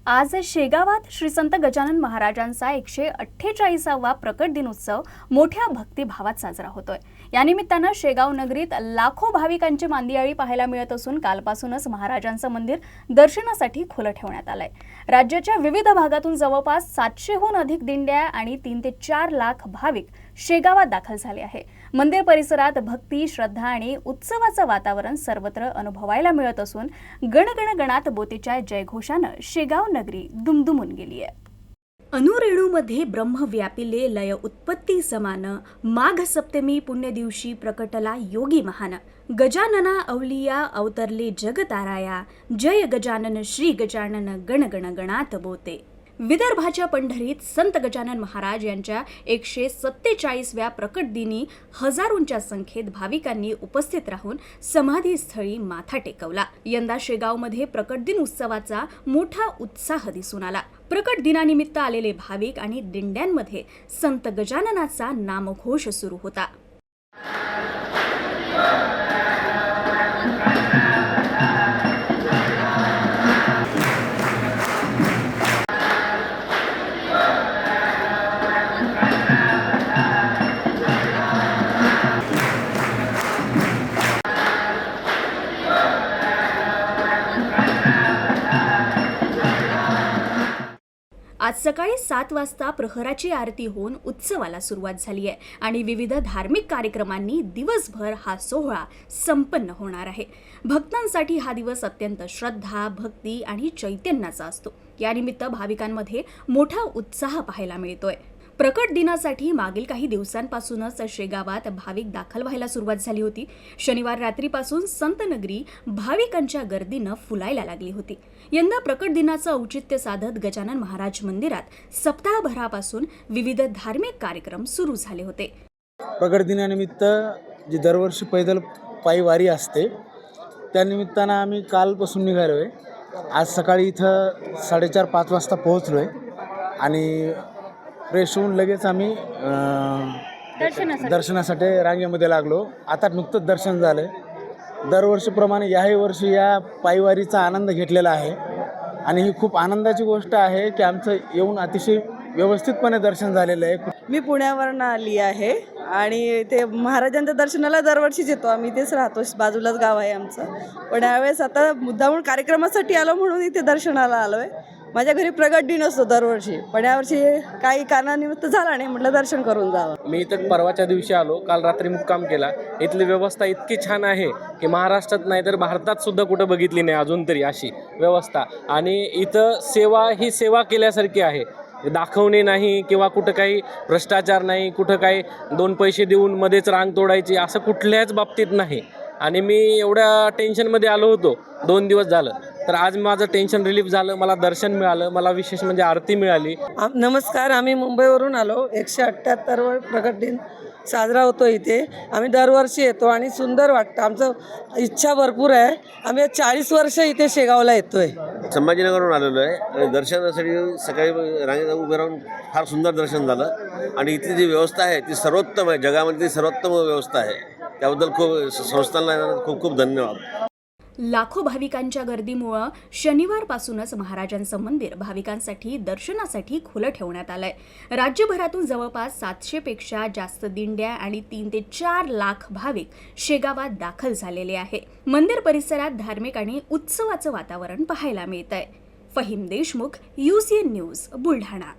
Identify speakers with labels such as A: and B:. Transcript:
A: आज शेगावात श्री संत गजानन महाराजांचा 148वा प्रकट दिनोत्सव मोठ्या भक्तिभावात साजरा होतोय। या निमित्तानं शेगाव नगरीत लाखो भाविकांची मांदियाळी पाहायला मिळत असून कालपासूनच महाराजांचं मंदिर दर्शनासाठी खुलं ठेवण्यात आलंय। राज्याच्या विविध भागातून जवळपास 700हून अधिक दिंड्या आणि 3 ते 4 लाख भाविक शेगावात दाखल झाले आहे। मंदिर परिसरात भक्ती, श्रद्धा आणि उत्सवाचं वातावरण सर्वत्र अनुभवायला मिळत असून गणगण गणात बोतीच्या जयघोषानं शेगाव नगरी दुमदुमून गेली आहे। अनुरेणूमध्ये ब्रह्म व्यापिले लय उत्पत्ती समान, माघ सप्तमी पुण्य दिवशी प्रकटला योगी महान। गजानना अवलिया अवतरले जगताराया, जय गजानन श्री गजानन गण गण गणात बोते। विदर्भाच्या पंढरीत संत गजानन महाराज यांच्या 147व्या प्रकट दिनी हजारोंच्या संख्येत भाविकांनी उपस्थित राहून समाधीस्थळी माथा टेकवला। यंदा शेगावमध्ये प्रकट दिन उत्सवाचा मोठा उत्साह दिसून आला। प्रकट दिनानिमित्त आलेले भाविक आणि दिंड्यांमध्ये संत गजाननाचा नामघोष सुरू होता। आज सकाळी 7 वाजता प्रहराची आरती होऊन उत्सवाला सुरुवात झाली आहे आणि विविध धार्मिक कार्यक्रमांनी दिवसभर हा सोहळा संपन्न होणार आहे। भक्तांसाठी हा दिवस अत्यंत श्रद्धा, भक्ती आणि चैतन्याचा असतो। या निमित्त भाविकांमध्ये मोठा उत्साह पाहायला मिळतोय। प्रकट दिनासाठी मागील काही दिवसांपासूनच शेगावात भाविक दाखल व्हायला सुरुवात झाली होती। शनिवार रात्रीपासून संत नगरी भाविकांच्या गर्दीनं फुलायला लागली होती। यंदा प्रकट दिनाचं औचित्य साधत गजानन महाराज मंदिरात सप्ताहभरापासून विविध धार्मिक कार्यक्रम सुरू झाले होते।
B: प्रकट दिनानिमित्त जी दरवर्षी पैदल पायी वारी असते त्यानिमित्तानं आम्ही कालपासून निघालोय। आज सकाळी इथं 4:30-5 वाजता पोहोचलोय आणि फ्रेश होऊन लगेच आम्ही दर्शनासाठी रांगेमध्ये लागलो। आता नुकतंच दर्शन झालं। दरवर्षीप्रमाणे याही वर्षी या पायवारीचा आनंद घेतलेला आहे आणि ही खूप आनंदाची गोष्ट आहे की आमचं येऊन अतिशय व्यवस्थितपणे दर्शन झालेलं आहे।
C: मी पुण्यावरून आली आहे आणि ते महाराजांच्या दर्शनाला दरवर्षीच येतो आम्ही, इथेच राहतो, बाजूलाच गाव आहे आमचं। पण यावेळेस आता मुद्दामून कार्यक्रमासाठी आलो म्हणून इथे दर्शनाला आलो आहे। माझ्या घरी प्रगट दिन असतो दरवर्षी, पण यावर्षी काही कारणानिमित्त झाला नाही, म्हटलं दर्शन करून जावं।
D: मी इथं परवाच्या दिवशी आलो, काल रात्री मुक्काम केला। इथली व्यवस्था इतकी छान आहे की महाराष्ट्रात नाही तर भारतात सुद्धा कुठं बघितली नाही अजून तरी अशी व्यवस्था। आणि इथं सेवा ही सेवा केल्यासारखी आहे, दाखवणे नाही किंवा कुठं काही भ्रष्टाचार नाही, कुठं काही 2 पैसे देऊन मध्येच रांग तोडायची असं कुठल्याच बाबतीत नाही। आणि मी एवढ्या टेन्शनमध्ये आलो होतो 2 दिवस झालं, तर आज माझं टेन्शन रिलीफ झालं, मला दर्शन मिळालं, मला विशेष म्हणजे आरती मिळाली।
C: नमस्कार, आम्ही मुंबईवरून आलो। 178वा प्रकट दिन साजरा होतो इथे। आम्ही दरवर्षी येतो आणि सुंदर वाटतं, आमचं इच्छा भरपूर आहे। आम्ही 40 वर्ष इथे शेगावला येतोय।
E: संभाजीनगरवरून आलेलो आहे। दर्शनासाठी सकाळी रांगेत उभे राहून फार सुंदर दर्शन झालं आणि इथली जी व्यवस्था आहे ती सर्वोत्तम आहे, जगामधली सर्वोत्तम व्यवस्था आहे। त्याबद्दल संस्थांना खूप खूप धन्यवाद।
A: लाखो भाविकांच्या गर्दीमुळे शनिवारपासूनच महाराजांचं मंदिर भाविकांसाठी दर्शनासाठी खुलं ठेवण्यात आलंय। राज्यभरातून जवळपास 700पेक्षा जास्त दिंड्या आणि 3 ते 4 लाख भाविक शेगावात दाखल झालेले आहे। मंदिर परिसरात धार्मिक आणि उत्सवाचं वातावरण पाहायला मिळतंय। Fahim Deshmukh, UCN news, Buldhana.